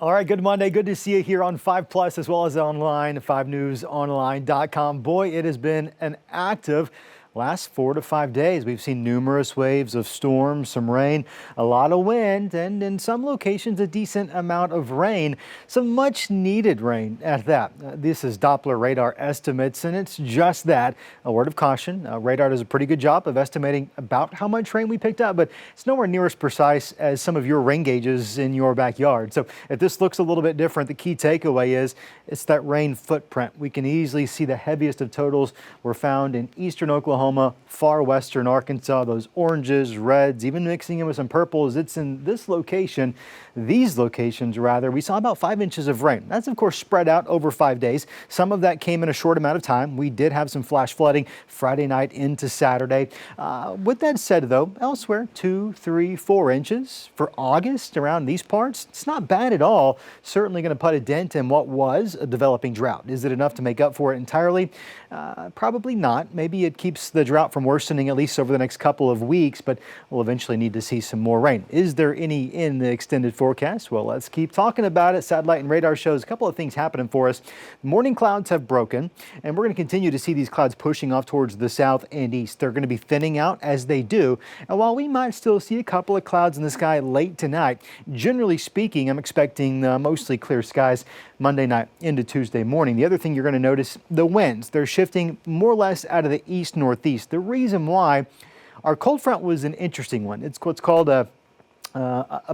All right, good Monday. Good to see you here on 5 Plus as well as online, 5newsonline.com. Boy, it has been an active last 4 to 5 days. We've seen numerous waves of storms, some rain, a lot of wind, and in some locations, a decent amount of rain. Some much needed rain at that. This is Doppler radar estimates, and it's just that. A word of caution. Radar does a pretty good job of estimating about how much rain we picked up, but it's nowhere near as precise as some of your rain gauges in your backyard. So if this looks a little bit different, the key takeaway is it's that rain footprint. We can easily see the heaviest of totals were found in eastern Oklahoma, far western Arkansas, those oranges, reds, even mixing in with some purples. It's in this location, these locations rather, we saw about 5 inches of rain. That's of course spread out over 5 days. Some of that came in a short amount of time. We did have some flash flooding Friday night into Saturday. With that said though, elsewhere 2, 3, 4 inches for August around these parts. It's not bad at all. Certainly going to put a dent in what was a developing drought. Is it enough to make up for it entirely? Probably not. Maybe it keeps the drought from worsening at least over the next couple of weeks, but we'll eventually need to see some more rain. Is there any in the extended forecast? Well, let's keep talking about it. Satellite and radar shows a couple of things happening for us. Morning clouds have broken, and we're going to continue to see these clouds pushing off towards the south and east. They're going to be thinning out as they do, and while we might still see a couple of clouds in the sky late tonight, generally speaking, I'm expecting mostly clear skies Monday night into Tuesday morning. The other thing you're going to notice, the winds, they're shifting more or less out of the east-northeast. The reason why, our cold front was an interesting one. It's what's called a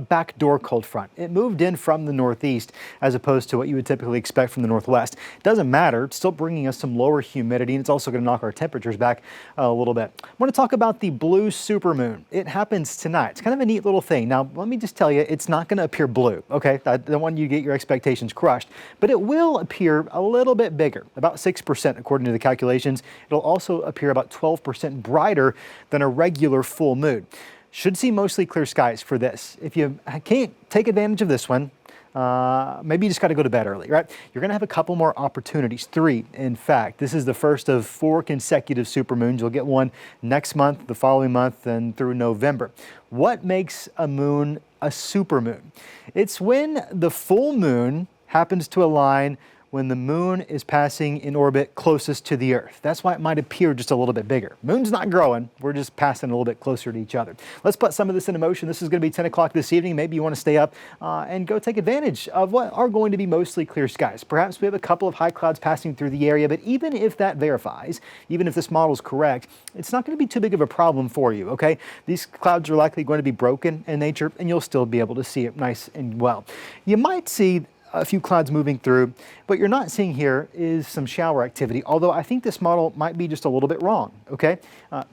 backdoor cold front. It moved in from the northeast as opposed to what you would typically expect from the northwest. It doesn't matter. It's still bringing us some lower humidity, and it's also going to knock our temperatures back a little bit. I want to talk about the blue supermoon. It happens tonight. It's kind of a neat little thing. Now, let me just tell you, it's not going to appear blue, okay? I don't want you to get your expectations crushed, but it will appear a little bit bigger, about 6% according to the calculations. It'll also appear about 12% brighter than a regular full moon. Should see mostly clear skies for this. If you can't take advantage of this one, maybe you just got to go to bed early, right? You're going to have a couple more opportunities, 3 in fact. This is the first of 4 consecutive supermoons. You'll get one next month, the following month, and through November. What makes a moon a supermoon? It's when the full moon happens to align when the moon is passing in orbit closest to the Earth. That's why it might appear just a little bit bigger. Moon's not growing, we're just passing a little bit closer to each other. Let's put some of this into motion. This is going to be 10 o'clock this evening. Maybe you want to stay up and go take advantage of what are going to be mostly clear skies. Perhaps we have a couple of high clouds passing through the area, but even if that verifies, even if this model is correct, it's not going to be too big of a problem for you, okay? These clouds are likely going to be broken in nature, and you'll still be able to see it nice and well. You might see a few clouds moving through. What you're not seeing here is some shower activity, although I think this model might be just a little bit wrong, okay?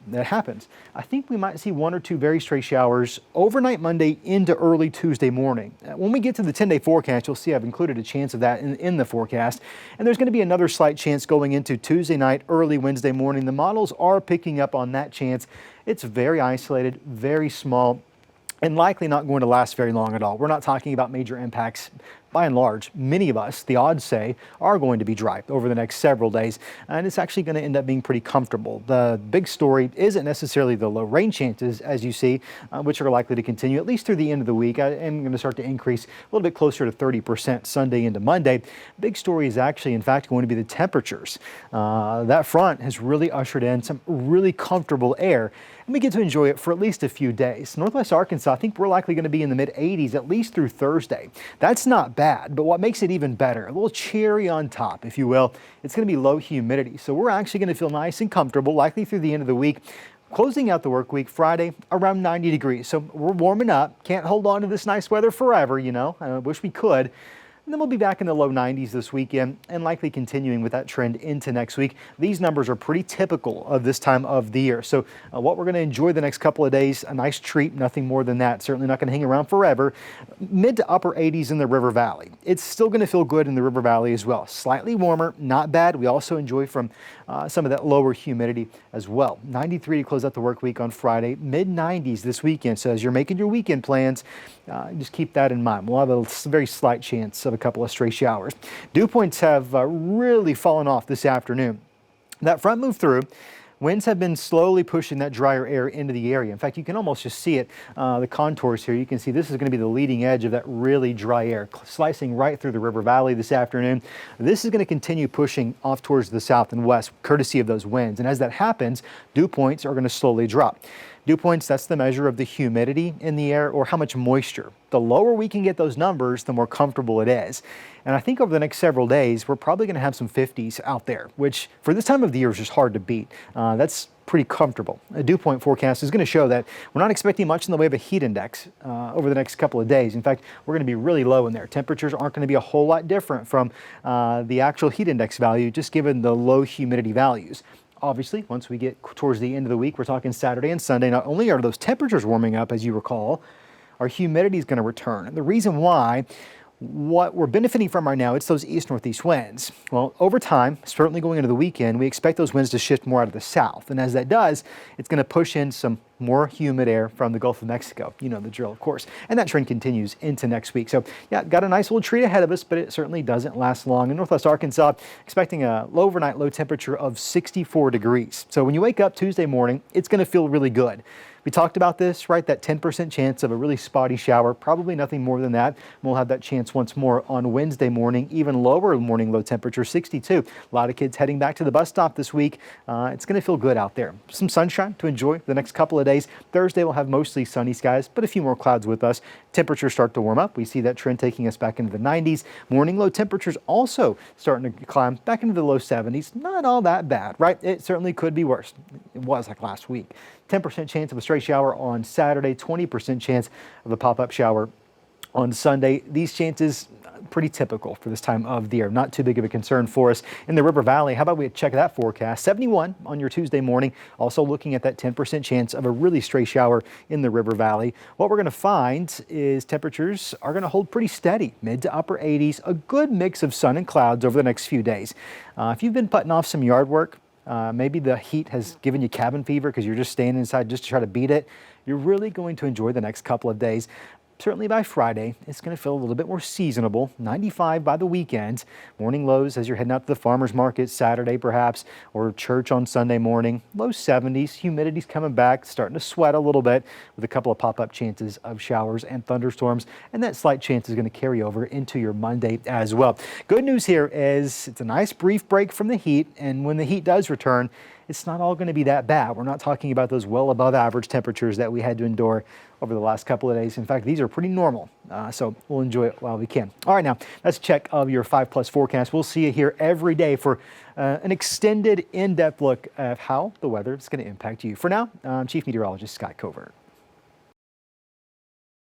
That happens. I think we might see 1 or 2 very stray showers overnight Monday into early Tuesday morning. When we get to the 10-day forecast, you'll see I've included a chance of that in the forecast, and there's going to be another slight chance going into Tuesday night, early Wednesday morning. The models are picking up on that chance. It's very isolated, very small, and likely not going to last very long at all. We're not talking about major impacts. By and large, many of us, the odds say, are going to be dry over the next several days, and it's actually going to end up being pretty comfortable. The big story isn't necessarily the low rain chances, as you see, which are likely to continue at least through the end of the week and going to start to increase a little bit closer to 30% Sunday into Monday. Big story is actually, in fact, going to be the temperatures. That front has really ushered in some really comfortable air, and we get to enjoy it for at least a few days. Northwest Arkansas, I think we're likely going to be in the mid-80s at least through Thursday. That's not bad, but what makes it even better, a little cherry on top, if you will, it's going to be low humidity. So we're actually going to feel nice and comfortable, likely through the end of the week. Closing out the work week Friday around 90 degrees. So we're warming up. Can't hold on to this nice weather forever, you know. I wish we could. And then we'll be back in the low 90s this weekend and likely continuing with that trend into next week. These numbers are pretty typical of this time of the year. So what we're going to enjoy the next couple of days, a nice treat, nothing more than that. Certainly not going to hang around forever. Mid to upper 80s in the River Valley. It's still going to feel good in the River Valley as well. Slightly warmer, not bad. We also enjoy from some of that lower humidity as well. 93 to close out the work week on Friday, mid 90s this weekend. So as you're making your weekend plans, just keep that in mind. We'll have a very slight chance of a couple of stray showers. Dew points have really fallen off this afternoon. That front moved through. Winds have been slowly pushing that drier air into the area. In fact, you can almost just see it, the contours here. You can see this is going to be the leading edge of that really dry air, slicing right through the river valley this afternoon. This is going to continue pushing off towards the south and west, courtesy of those winds. And as that happens, dew points are going to slowly drop. Dew points, that's the measure of the humidity in the air or how much moisture. The lower we can get those numbers, the more comfortable it is. And I think over the next several days, we're probably going to have some 50s out there, which for this time of the year is just hard to beat. That's pretty comfortable. A dew point forecast is going to show that we're not expecting much in the way of a heat index over the next couple of days. In fact, we're going to be really low in there. Temperatures aren't going to be a whole lot different from the actual heat index value, just given the low humidity values. Obviously, once we get towards the end of the week, we're talking Saturday and Sunday, not only are those temperatures warming up, as you recall, our humidity is going to return. And the reason why, what we're benefiting from right now, it's those east-northeast winds. Well, over time, certainly going into the weekend, we expect those winds to shift more out of the south. And as that does, it's going to push in some more humid air from the Gulf of Mexico. You know the drill, of course. And that trend continues into next week. So, yeah, got a nice little treat ahead of us, but it certainly doesn't last long. In northwest Arkansas, expecting a overnight low temperature of 64 degrees. So when you wake up Tuesday morning, it's going to feel really good. We talked about this, right? That 10% chance of a really spotty shower, probably nothing more than that. We'll have that chance once more on Wednesday morning, even lower morning low temperature, 62. A lot of kids heading back to the bus stop this week. It's going to feel good out there. Some sunshine to enjoy the next couple of days. Thursday we'll have mostly sunny skies, but a few more clouds with us. Temperatures start to warm up. We see that trend taking us back into the 90s. Morning low temperatures also starting to climb back into the low 70s. Not all that bad, right? It certainly could be worse. It was like last week. 10% chance of a stray shower on Saturday, 20% chance of a pop-up shower on Sunday. These chances pretty typical for this time of the year. Not too big of a concern for us in the River Valley. How about we check that forecast? 71 on your Tuesday morning. Also looking at that 10% chance of a really stray shower in the River Valley. What we're going to find is temperatures are going to hold pretty steady, mid to upper 80s. A good mix of sun and clouds over the next few days. If you've been putting off some yard work, maybe the heat has given you cabin fever because you're just staying inside just to try to beat it, you're really going to enjoy the next couple of days. Certainly by Friday, it's going to feel a little bit more seasonable. 95 by the weekend. Morning lows as you're heading out to the farmer's market Saturday perhaps, or church on Sunday morning. Low 70s. Humidity's coming back, starting to sweat a little bit with a couple of pop-up chances of showers and thunderstorms. And that slight chance is going to carry over into your Monday as well. Good news here is it's a nice brief break from the heat. And when the heat does return, it's not all going to be that bad. We're not talking about those well above average temperatures that we had to endure over the last couple of days. In fact, these are pretty normal, so we'll enjoy it while we can. All right, now that's a check of your 5+ forecast. We'll see you here every day for an extended, in-depth look at how the weather is going to impact you. For now, I'm Chief Meteorologist Skot Covert.